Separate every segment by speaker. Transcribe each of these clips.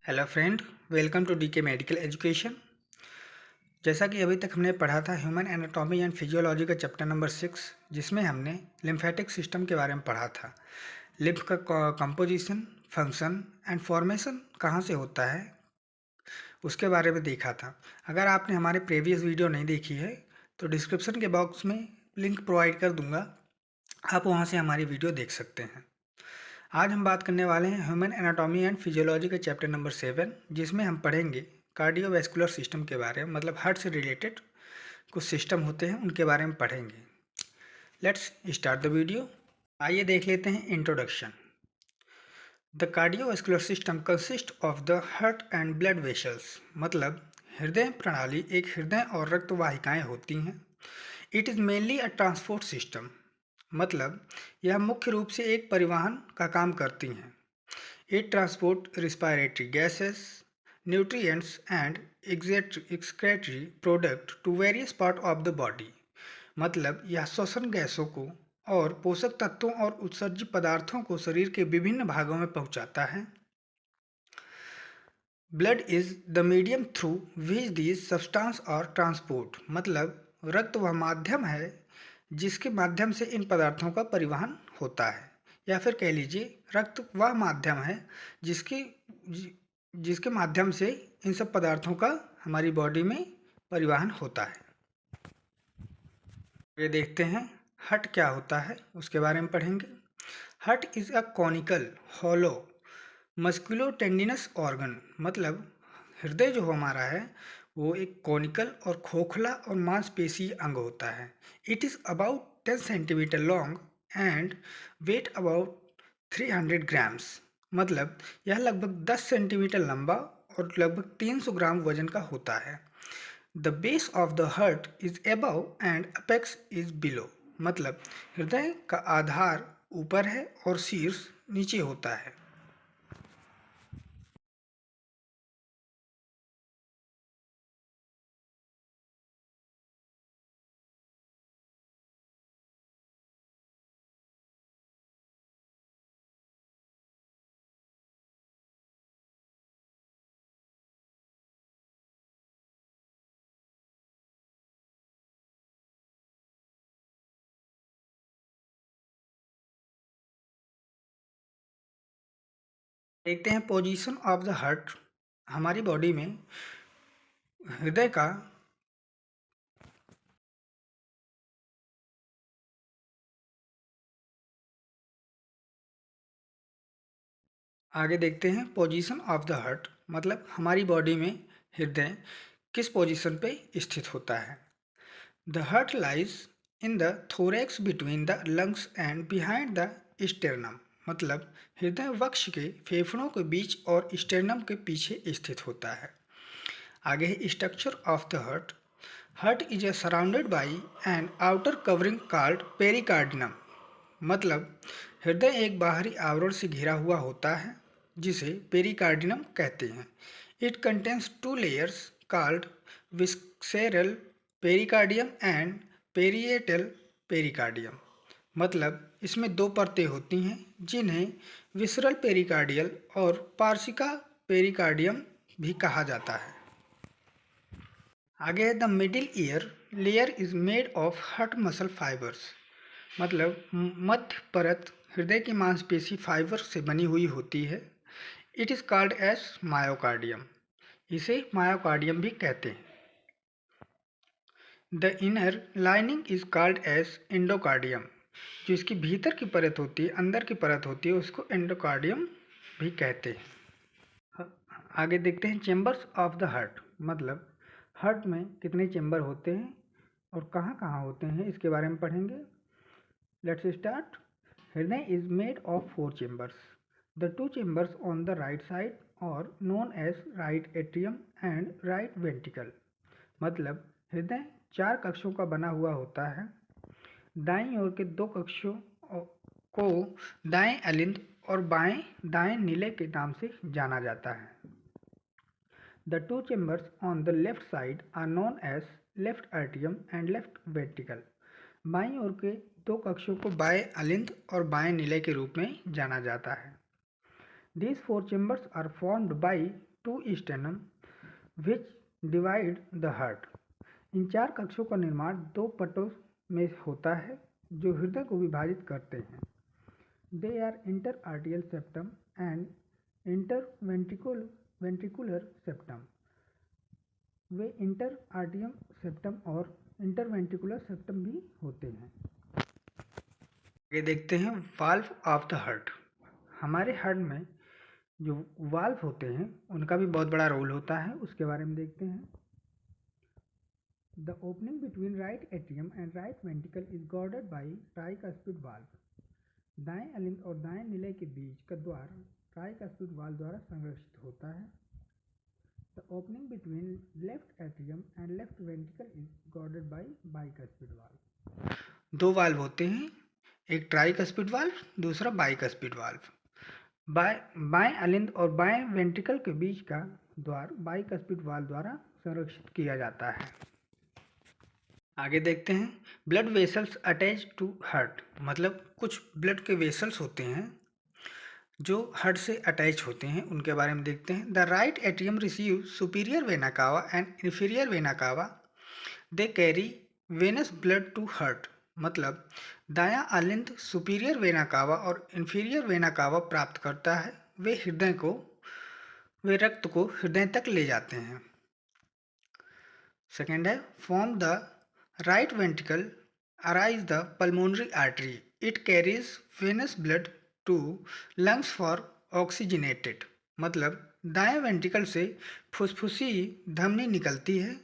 Speaker 1: Hello friend, welcome to DK medical education. जैसा कि अभी तक हमने पढ़ा था ह्यूमन एनाटॉमी एंड फिजियोलॉजी का चैप्टर नंबर 6, जिसमें हमने लिम्फेटिक सिस्टम के बारे में पढ़ा था। लिम्फ का कंपोजिशन, फंक्शन एंड फॉर्मेशन कहाँ से होता है, उसके बारे में देखा था। अगर आपने हमारे प्रीवियस वीडियो नहीं देखी है तो डिस्क्रिप्शन के बॉक्स में लिंक प्रोवाइड कर दूंगा, आप वहाँ से हमारी वीडियो देख सकते हैं। आज हम बात करने वाले हैं ह्यूमन एनाटॉमी एंड फिजियोलॉजी के चैप्टर नंबर 7, जिसमें हम पढ़ेंगे कार्डियोवैस्कुलर सिस्टम के बारे में, मतलब हार्ट से रिलेटेड कुछ सिस्टम होते हैं उनके बारे में पढ़ेंगे। Let's start the video. आइए देख लेते हैं introduction. The cardiovascular system consist of the heart and blood vessels, मतलब हृदय प्रणाली एक हृदय और रक्त वाहिकाएं होती हैं। It is mainly a transport system, मतलब यह मुख्य रूप से एक परिवहन का काम करती हैं। It transport respiratory gases, nutrients and excretory product to various part of the body, मतलब यह श्वसन गैसों को और पोषक तत्वों और उत्सर्जित पदार्थों को शरीर के विभिन्न भागों में पहुंचाता है। Blood is the medium through which these substance और ट्रांसपोर्ट, मतलब रक्त वह माध्यम है जिसके माध्यम से इन पदार्थों का परिवहन होता है, या फिर कह लीजिए रक्त वह माध्यम है जिसके जिसके माध्यम से इन सब पदार्थों का हमारी बॉडी में परिवहन होता है। ये देखते हैं हार्ट क्या होता है, उसके बारे में पढ़ेंगे। Heart is a conical hollow मस्कुलो tendinous organ, मतलब हृदय जो हमारा है वो एक कॉनिकल और खोखला और मांसपेशीय अंग होता है। It is about 10 centimetre long and weight about 300 grams, मतलब यह लगभग 10 सेंटीमीटर लंबा और लगभग 300 ग्राम वजन का होता है। The base of the heart is above and apex is below, मतलब हृदय का आधार ऊपर है और शीर्ष नीचे होता है। देखते हैं पोजीशन ऑफ द हार्ट हमारी बॉडी में। हृदय का आगे देखते हैं पोजीशन ऑफ द हार्ट, मतलब हमारी बॉडी में हृदय किस पोजीशन पे स्थित होता है। The heart lies in the thorax between the lungs and behind the sternum, मतलब हृदय वक्ष के फेफड़ों के बीच और स्टेर्नम के पीछे स्थित होता है। आगे है structure of the heart. Heart is a surrounded by an outer covering called pericardinum, मतलब हृदय एक बाहरी आवरण से घिरा हुआ होता है जिसे पेरिकार्डिनम कहते हैं। It contains two layers called visceral pericardium and parietal pericardium, मतलब इसमें दो परतें होती हैं जिन्हें विसरल पेरिकार्डियल और पार्शिका पेरिकार्डियम भी कहा जाता है। आगे है the middle ear layer is made of heart muscle fibres, मतलब मध्य परत हृदय की मांसपेशी फाइबर से बनी हुई होती है। It is called as myocardium, इसे मायोकार्डियम भी कहते हैं। The inner lining is called as endocardium, जो इसकी भीतर की परत होती है, अंदर की परत होती है, उसको एंडोकार्डियम भी कहते हैं। आगे देखते हैं चेम्बर्स ऑफ द हार्ट, मतलब हार्ट में कितने चेम्बर होते हैं और कहाँ कहाँ होते हैं, इसके बारे में पढ़ेंगे। Let's start. हृदय is made of 4 chambers. The 2 chambers on the right side और known as right atrium and right ventricle, मतलब हृदय 4 कक्षों का बना हुआ होता है। दाईं ओर के 2 कक्षों को दाएं अलिंद और बाएं दाएं नीले के नाम से जाना जाता है। The 2 chambers on the left side are known as left atrium and left ventricle. बाईं ओर के 2 कक्षों को बाएं अलिंद और बाएं नीले के रूप में जाना जाता है। These 4 chambers are formed by 2 sternum which divide the heart. इन 4 कक्षों का निर्माण 2 पटों में होता है जो हृदय को विभाजित करते हैं. They are interarterial septum and interventricular septum. वे इंटरआर्टियम सेप्टम और इंटरवेंट्रिकुलर सेप्टम भी होते हैं. आगे देखते हैं वाल्व ऑफ द हार्ट. हमारे हार्ट में जो वाल्व होते हैं उनका भी बहुत बड़ा रोल होता है, उसके बारे में देखते हैं. The opening between right atrium and right ventricle is guarded by tricuspid valve. दाएं अलिंद और दाएं निलय के बीच का द्वार ट्राइकस्पिड वाल्व द्वारा संरक्षित होता है. The opening between left atrium and left ventricle is guarded by bicuspid valve. 2 valve होते हैं, एक ट्राइकस्पिड वाल्व, दूसरा बाइकस्पिड वाल्व. बाएं अलिंद और बाएं वेंट्रिकल के बीच का द्वार बाइकस्पिड वाल्व द्वारा संरक्षित किया जाता है. आगे देखते हैं blood vessels attach to heart. मतलब कुछ ब्लड के वेसल्स होते हैं जो हार्ट से अटैच होते हैं, उनके बारे में देखते हैं. The right atrium receive superior vena cava and inferior vena cava. They carry venous blood to heart. मतलब दायां अलिंद सुपीरियर वेना कावा और इंफीरियर वेना कावा प्राप्त करता है. वे रक्त को हृदय तक ले जाते हैं. सेकेंड है from the right ventricle arise the pulmonary artery. It carries venous blood to lungs for oxygenated. मतलब दाएं वेंट्रिकल से फुसफुसी धमनी निकलती है.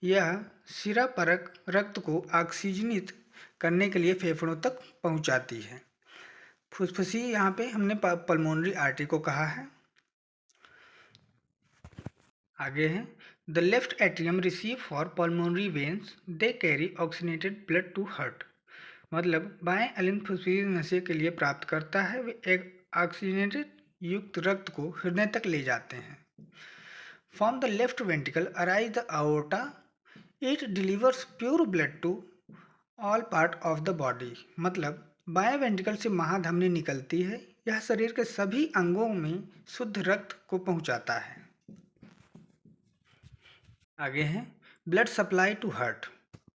Speaker 1: यह सिरा परक रक्त को ऑक्सीजनित करने के लिए फेफड़ों तक पहुंचाती है. फुसफुसी यहाँ पे हमने पल्मोनरी आर्टरी को कहा है. आगे है the left atrium receive for pulmonary veins. They carry oxygenated blood to heart. मतलब बाएं अलिंद फुसफुसी नशे के लिए प्राप्त करता है. वे एक ऑक्सीजनेटेड युक्त रक्त को हृदय तक ले जाते हैं. From the left ventricle arise the aorta. It delivers pure blood to all part of the body. मतलब बाएं वेंट्रिकल से महाधमनी निकलती है. यह शरीर के सभी अंगों में शुद्ध रक्त को पहुंचाता है. आगे है ब्लड सप्लाई टू हार्ट.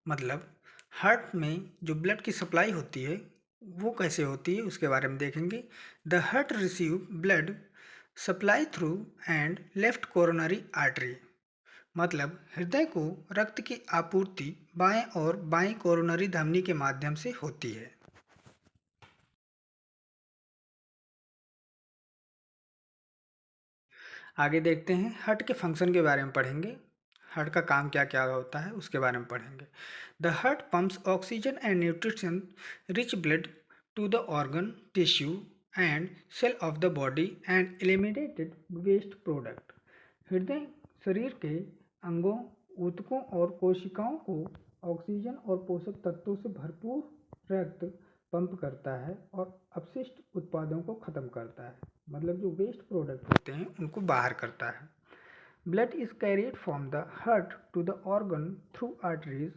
Speaker 1: मतलब हार्ट में जो ब्लड की सप्लाई होती है वो कैसे होती है उसके बारे में देखेंगे. The heart receive blood supply through and left coronary artery. मतलब हृदय को रक्त की आपूर्ति बाएं और बाईं कोरोनरी धमनी के माध्यम से होती है. आगे देखते हैं हार्ट के फंक्शन के बारे में पढ़ेंगे. हार्ट का काम क्या क्या होता है उसके बारे में पढ़ेंगे. The heart pumps oxygen and nutrition rich blood to the organ tissue and cell of the body and eliminated waste product. हृदय शरीर के अंगों, ऊतकों और कोशिकाओं को ऑक्सीजन और पोषक तत्वों से भरपूर रक्त पंप करता है और अपशिष्ट उत्पादों को खत्म करता है. मतलब जो वेस्ट प्रोडक्ट होते हैं उनको बाहर करता है. Blood is carried from the heart to the organ through arteries,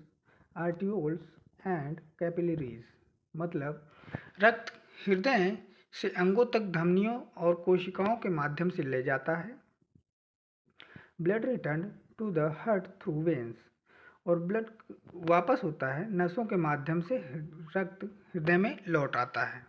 Speaker 1: arterioles and capillaries. मतलब रक्त हृदय से अंगों तक धमनियों और कोशिकाओं के माध्यम से ले जाता है. Blood return to the heart through veins. और ब्लड वापस होता है नसों के माध्यम से रक्त हृदय में लौट आता है.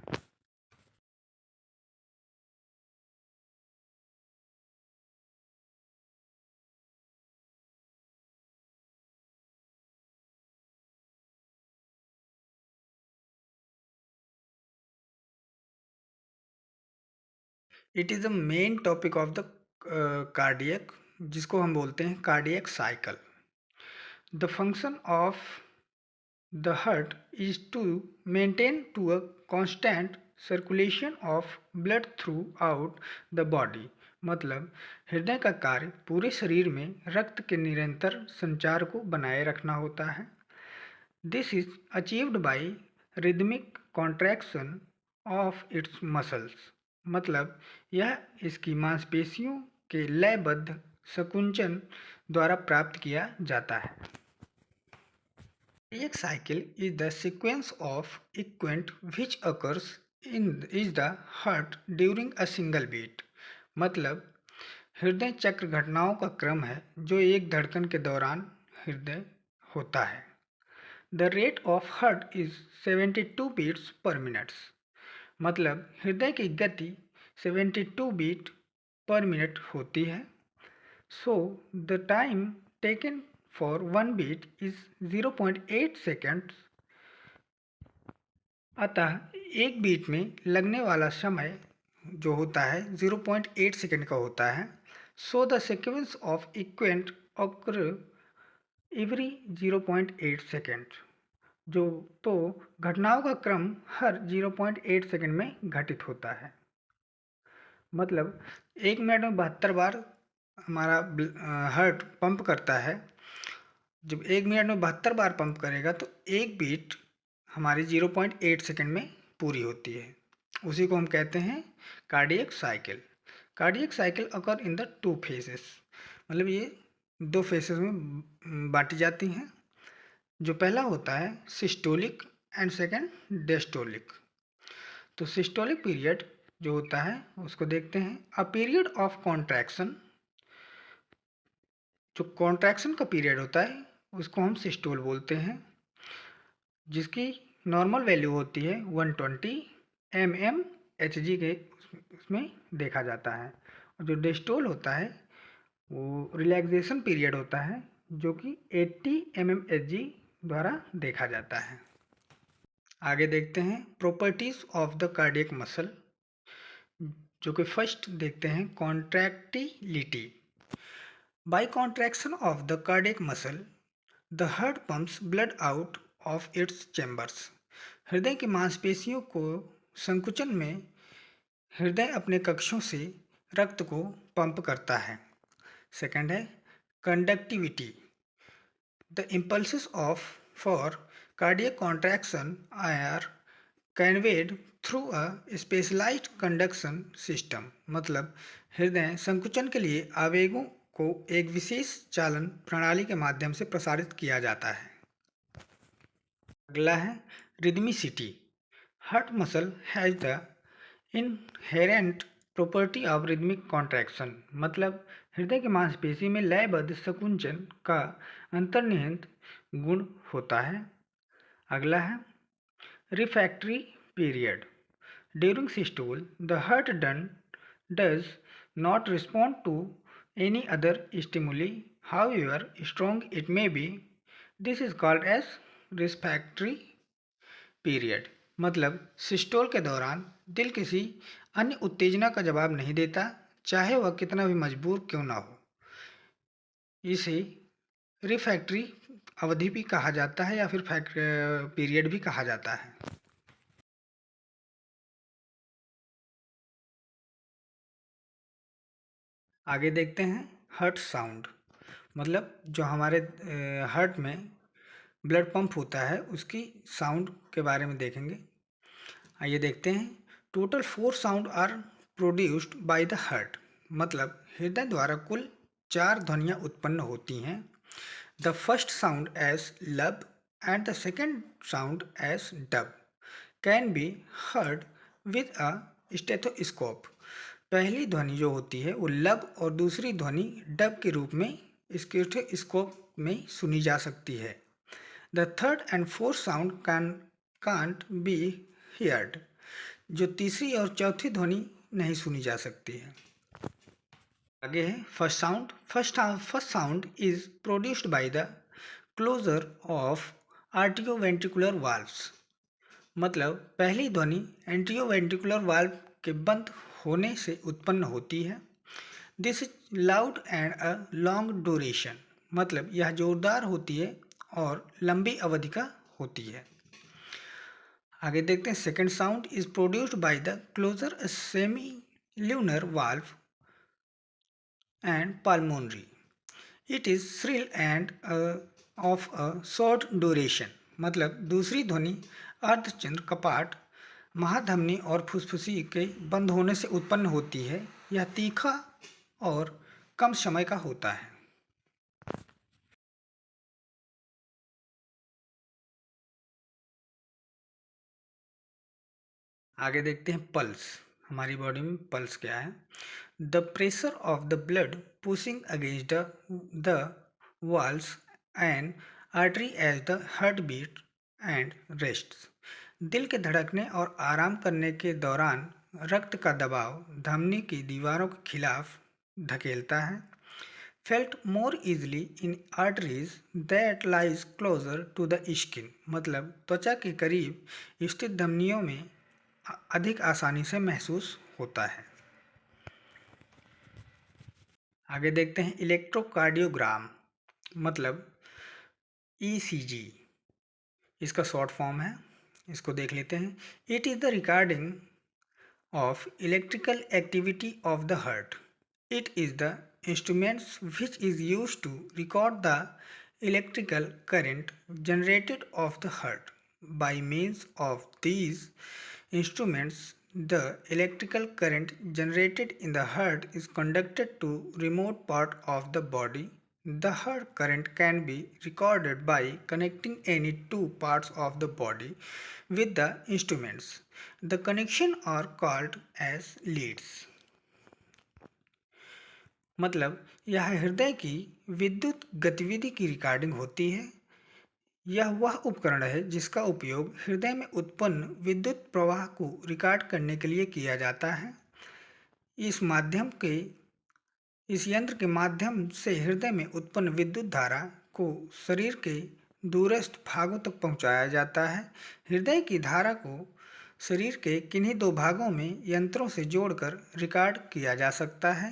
Speaker 1: It is the main topic of the cardiac, जिसको हम बोलते हैं cardiac cycle. The function of the heart is to maintain to a constant circulation of blood throughout the body. मतलब हृदय का कार्य पूरे शरीर में रक्त के निरंतर संचार को बनाए रखना होता है. This is achieved by rhythmic contraction of its muscles. मतलब यह इसकी मांसपेशियों के लयबद्ध संकुचन द्वारा प्राप्त किया जाता है. Cardiac cycle is the sequence of events which occurs in the heart during a single beat. मतलब हृदय चक्र घटनाओं का क्रम है जो एक धड़कन के दौरान हृदय होता है। The rate of heart is 72 beats per minute. मतलब हृदय की गति 72 बीट पर मिनट होती है। So the time taken for one beat is 0.8 second. अतः एक बीट में लगने वाला समय जो होता है 0.8 सेकेंड का होता है। सो द सीक्वेंस ऑफ इक्वेंट ऑकर एवरी 0.8 सेकेंड। जो तो घटनाओं का क्रम हर 0.8 सेकेंड में घटित होता है। मतलब 1 मिनट में 72 बार हमारा हार्ट पंप करता है। जब 1 मिनट में 72 बार पंप करेगा तो एक बीट हमारी 0.8 सेकेंड में पूरी होती है। उसी को हम कहते हैं cardiac cycle. Cardiac cycle occur in the 2 phases. मतलब ये 2 फेजेस में बांटी जाती हैं। जो पहला होता है सिस्टोलिक एंड सेकेंड डेस्टोलिक। तो सिस्टोलिक पीरियड जो होता है उसको देखते हैं। A period of contraction. जो कॉन्ट्रैक्शन का पीरियड होता है उसको हम सिस्टोल बोलते हैं, जिसकी नॉर्मल वैल्यू होती है 120 mmHg के उसमें देखा जाता है। और जो डेस्टोल होता है वो रिलैक्सेशन पीरियड होता है जो कि 80 mmHg द्वारा देखा जाता है। आगे देखते हैं properties of the cardiac muscle. जो कि फर्स्ट देखते हैं contractility. By contraction of the cardiac muscle the heart pumps blood out of its chambers. हृदय की मांसपेशियों को संकुचन में हृदय अपने कक्षों से रक्त को पंप करता है। सेकंड है conductivity. The impulses of for cardiac contraction are conveyed through a specialized conduction system। मतलब हृदय संकुचन के लिए आवेगों को एक विशेष चालन प्रणाली के माध्यम से प्रसारित किया जाता है। अगला है rhythmicity. Heart muscle has the inherent property of rhythmic contraction. मतलब हृदय की मांसपेशी में लयबद्ध संकुचन का अंतर्निहित गुण होता है। अगला है refractory period. During systole the heart does not respond to any other stimuli however strong it may be. This is called as refractory period. मतलब सिस्टोल के दौरान दिल किसी अन्य उत्तेजना का जवाब नहीं देता, चाहे वह कितना भी मजबूर क्यों ना हो। इसे रिफ्रैक्टरी अवधि भी कहा जाता है या फिर पीरियड भी कहा जाता है। आगे देखते हैं हार्ट साउंड। मतलब जो हमारे हार्ट में ब्लड पंप होता है उसकी साउंड के बारे में देखेंगे। आइए देखते हैं। Total 4 sound are produced by the heart. मतलब हृदय द्वारा कुल 4 ध्वनियाँ उत्पन्न होती हैं। The first sound as lub and the second sound as dub can be heard with a stethoscope. पहली ध्वनि जो होती है वो लब और दूसरी ध्वनि डब के रूप में स्टेथोस्कोप में सुनी जा सकती है। The third and fourth sound can't be heard. जो तीसरी और चौथी ध्वनि नहीं सुनी जा सकती है। आगे है first sound. First sound is produced by the closure of atrioventricular valves. मतलब पहली ध्वनि एंट्रियोवेंट्रिकुलर वाल्व के बंद होने से उत्पन्न होती है। This is loud and a long duration. मतलब यह जोरदार होती है और लंबी अवधि का होती है। आगे देखते हैं second sound is produced by the closure semi lunar valve and pulmonary। It is shrill and of a short duration. मतलब दूसरी ध्वनि अर्धचंद्र कपाट महाधमनी और फुसफुसी के बंद होने से उत्पन्न होती है। यह तीखा और कम समय का होता है। आगे देखते हैं पल्स। हमारी बॉडी में पल्स क्या है। The pressure of the blood pushing against the walls and artery as the heart beat and rests. दिल के धड़कने और आराम करने के दौरान रक्त का दबाव धमनी की दीवारों के खिलाफ धकेलता है. Felt more easily in arteries that lies closer to the skin. मतलब त्वचा के करीब स्थित धमनियों में अधिक आसानी से महसूस होता है. आगे देखते हैं इलेक्ट्रोकार्डियोग्राम मतलब ईसीजी. इसका शॉर्ट फॉर्म है, इसको देख लेते हैं. It is the recording of electrical activity of the heart. It is the instrument which is used to record the electrical current generated of the heart. By means of these instruments, the electrical current generated in the heart is conducted to remote part of the body. The heart current can be recorded by connecting any two parts of the body with the instruments. The connection are called as leads. मतलब यह हृदय की विद्युत गतिविधि की recording होती है. यह वह उपकरण है जिसका उपयोग हृदय में उत्पन्न विद्युत प्रवाह को रिकॉर्ड करने के लिए किया जाता है. इस यंत्र के माध्यम से हृदय में उत्पन्न विद्युत धारा को शरीर के दूरस्थ भागों तक पहुंचाया जाता है. हृदय की धारा को शरीर के किन्हीं दो भागों में यंत्रों से जोड़कर रिकॉर्ड किया जा सकता है.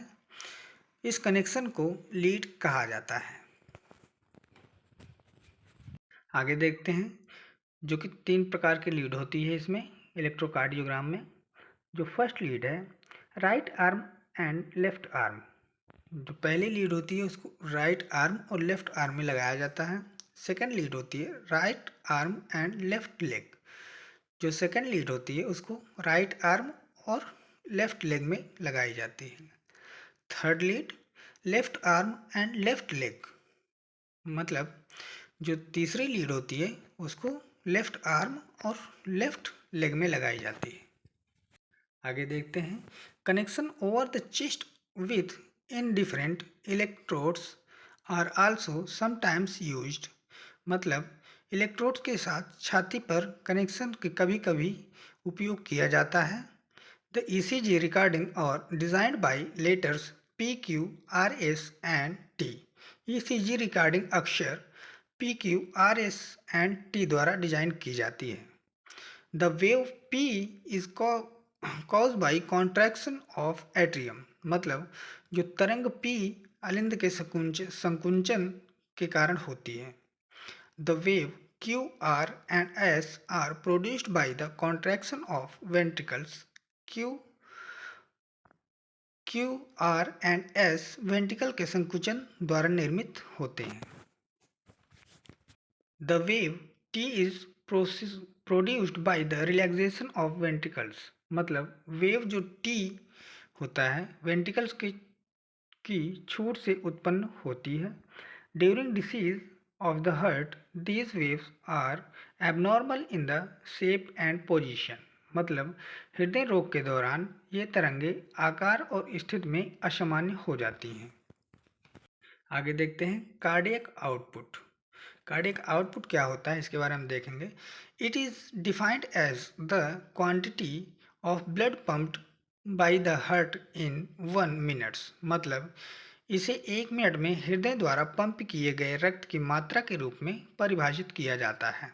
Speaker 1: इस कनेक्शन को लीड कहा जाता है. आगे देखते हैं जो कि 3 प्रकार की लीड होती है इसमें इलेक्ट्रोकार्डियोग्राम में. जो फर्स्ट लीड है right arm and left arm. जो पहली लीड होती है उसको राइट आर्म और लेफ्ट आर्म में लगाया जाता है. सेकंड लीड होती है right arm and left leg. जो सेकंड लीड होती है उसको राइट आर्म और लेफ्ट लेग में लगाई जाती है. Third lead left arm and left leg. मतलब जो तीसरी लीड होती है उसको लेफ्ट आर्म और लेफ्ट लेग में लगाई जाती है. आगे देखते हैं connection over the chest with indifferent electrodes are also sometimes used. मतलब इलेक्ट्रोड्स के साथ छाती पर कनेक्शन के कभी कभी उपयोग किया जाता है. The ECG recording are designed by letters P Q R S and T. ECG recording अक्षर P Q R S and T द्वारा डिजाइन की जाती है. The wave P is cause by contraction of atrium. मतलब जो तरंग P अलिंद के संकुंचन के कारण होती है. The wave Q R and S are produced by the contraction of ventricles. Q R and S ventricle के संकुचन द्वारा निर्मित होते हैं. The wave T is produced by the relaxation of ventricles. मतलब वेव जो टी होता है वेंट्रिकल्स की छूट से उत्पन्न होती है. During disease of the heart these waves are abnormal in the shape and position. मतलब हृदय रोग के दौरान ये तरंगे आकार और स्थिति में असामान्य हो जाती हैं. आगे देखते हैं कार्डियक आउटपुट. कार्डियक आउटपुट क्या होता है इसके बारे में देखेंगे. It is defined as the quantity of blood pumped by the heart in 1 minutes. मतलब इसे 1 मिनट में हृदय द्वारा पंप किए गए रक्त की मात्रा के रूप में परिभाषित किया जाता है.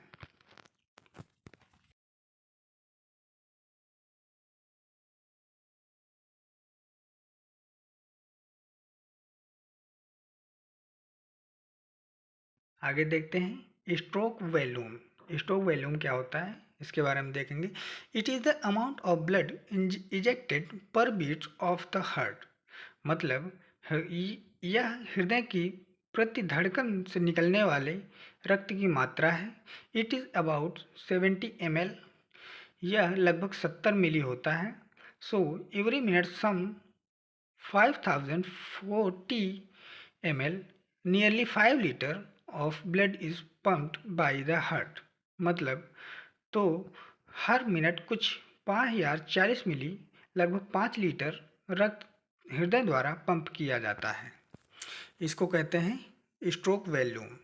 Speaker 1: आगे देखते हैं स्ट्रोक वॉल्यूम. स्ट्रोक वॉल्यूम क्या होता है इसके बारे में देखेंगे. It is the amount of blood ejected पर बीट ऑफ द हार्ट. मतलब यह हृदय की प्रति धड़कन से निकलने वाले रक्त की मात्रा है. It is about 70 ml. यह लगभग 70 मिली होता है. So every minute some 5040 ml nearly 5 litre of blood is pumped by the heart. मतलब तो हर मिनट कुछ 5040 मिली लगभग 5 लीटर रक्त हृदय द्वारा पंप किया जाता है। इसको कहते हैं स्ट्रोक वॉल्यूम।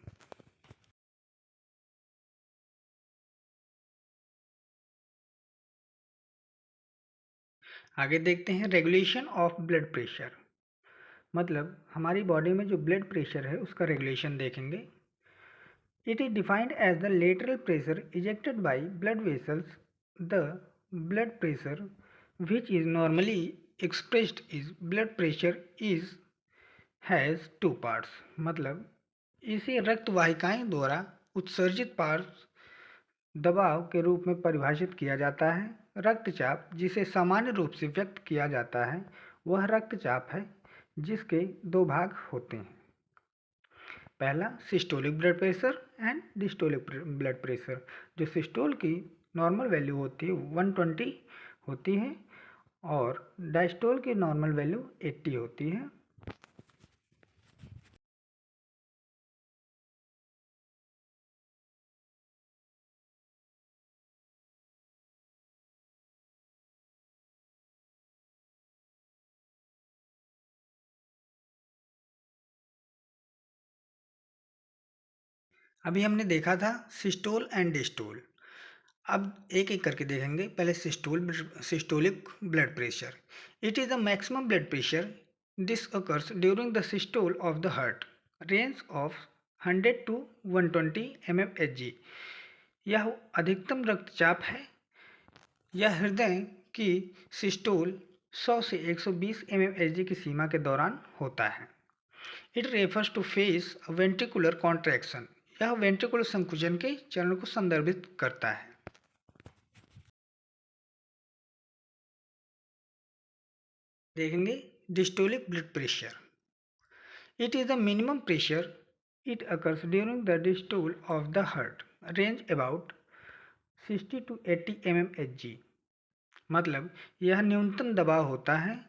Speaker 1: आगे देखते हैं रेगुलेशन ऑफ ब्लड प्रेशर, मतलब हमारी बॉडी में जो ब्लड प्रेशर है उसका रेगुलेशन देखेंगे। It is defined as the lateral pressure ejected by blood vessels. The blood pressure, which is normally expressed is blood pressure, is has two parts. मतलब इसे रक्त वाहिकाएं द्वारा उत्सर्जित पार्श्व दबाव के रूप में परिभाषित किया जाता है। रक्तचाप, जिसे सामान्य रूप से व्यक्त किया जाता है, वह रक्तचाप है जिसके दो भाग होते हैं। पहला systolic blood pressure and diastolic blood pressure. जो सिस्टोल की नॉर्मल वैल्यू होती है 120 होती है और डायस्टोल की नॉर्मल वैल्यू 80 होती है। अभी हमने देखा था सिस्टोल एंड डिस्टोल। अब एक एक करके देखेंगे। पहले systolic blood pressure. It is the maximum blood pressure this occurs during the systole of the heart, range of 100 to 120 mmHg। यह अधिकतम रक्तचाप है। यह हृदय की सिस्टोल 100 से 120 mmHg की सीमा के दौरान होता है। It refers to phase ventricular contraction. यह वेंट्रिकुलर संकुचन के चरण को संदर्भित करता है। देखेंगे diastolic blood pressure. It is the minimum pressure it occurs during the diastole of the heart, range about 60 to 80 mmHg। मतलब यह न्यूनतम दबाव होता है।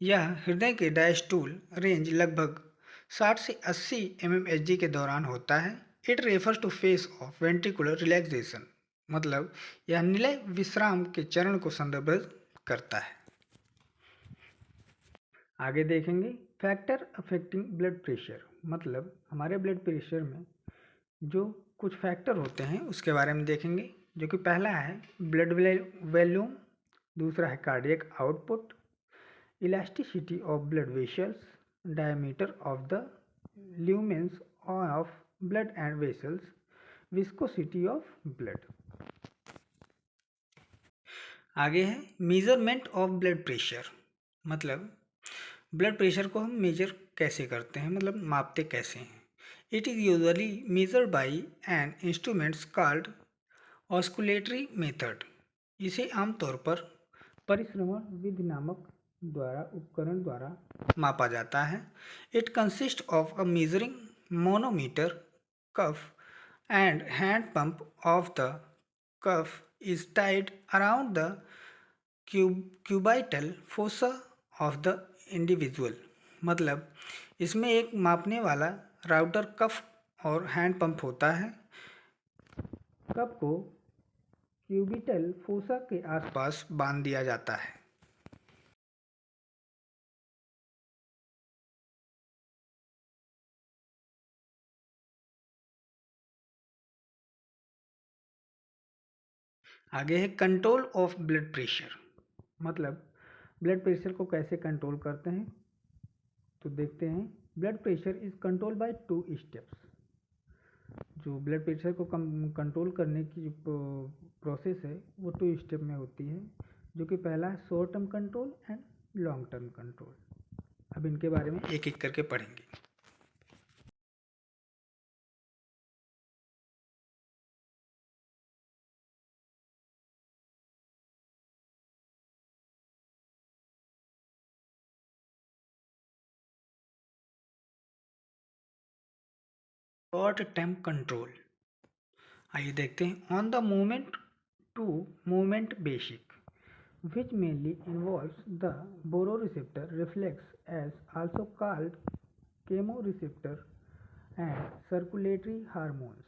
Speaker 1: यह हृदय के डायस्टोल रेंज लगभग 60 से 80 mmHg के दौरान होता है। It refers to phase of ventricular relaxation. मतलब यह निलय विश्राम के चरण को संदर्भित करता है। आगे देखेंगे फैक्टर अफेक्टिंग ब्लड प्रेशर। मतलब हमारे ब्लड प्रेशर में जो कुछ फैक्टर होते हैं उसके बारे में देखेंगे। जो कि पहला है ब्लड वॉल्यूम, दूसरा है cardiac output, elasticity of blood vessels, diameter of the lumens of blood and vessels, viscosity of blood. आगे है मेजरमेंट ऑफ ब्लड प्रेशर। मतलब ब्लड प्रेशर को हम मेजर कैसे करते हैं, मतलब मापते कैसे हैं। It is usually measured by an instruments called auscultatory method. इसे आमतौर पर परिश्रवण विधि नामक उपकरण द्वारा मापा जाता है। It consist of a measuring manometer, cuff and hand pump of the cuff is tied around the cubital fossa of the individual. मतलब इसमें एक मापने वाला राउटर कफ और हैंड पंप होता है। कफ को क्यूबिटल फोसा के आसपास बांध दिया जाता है। आगे है कंट्रोल ऑफ ब्लड प्रेशर। मतलब ब्लड प्रेशर को कैसे कंट्रोल करते हैं, तो देखते हैं। Blood pressure is control by 2 steps. जो ब्लड प्रेशर को कंट्रोल करने की प्रोसेस है वो 2 स्टेप में होती है। जो कि पहला है short term control and long term control. अब इनके बारे में एक एक करके पढ़ेंगे। शॉर्ट टर्म कंट्रोल, आइए देखते हैं। On the movement to movement basic, which mainly involves the baroreceptor reflex, as also called chemoreceptor, and circulatory hormones.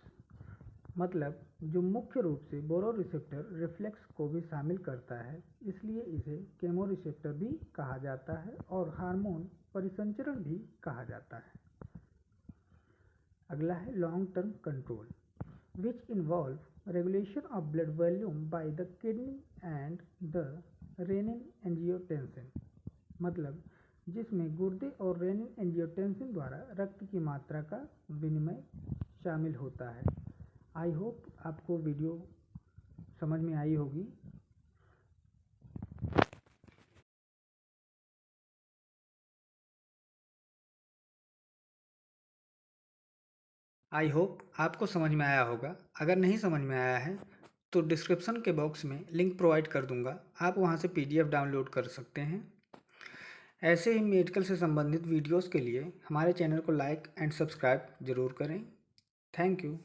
Speaker 1: मतलब जो मुख्य रूप से बोरोरिसेप्टर रिफ्लेक्स को भी शामिल करता है, इसलिए इसे केमोरिसेप्टर भी कहा जाता है और हार्मोन परिसंचरण भी कहा जाता है। अगला है long term control, which involve regulation of blood volume by the kidney and the renin angiotensin, मतलब जिसमें गुर्दे और रेनिन एंजियोटेंसिन द्वारा रक्त की मात्रा का विनिमय शामिल होता है। आई होप आपको वीडियो समझ में आई होगी। आई होप आपको समझ में आया होगा। अगर नहीं समझ में आया है तो डिस्क्रिप्शन के बॉक्स में लिंक प्रोवाइड कर दूंगा, आप वहां से PDF डाउनलोड कर सकते हैं। ऐसे ही मेडिकल से संबंधित वीडियोस के लिए हमारे चैनल को लाइक एंड सब्सक्राइब ज़रूर करें। Thank you.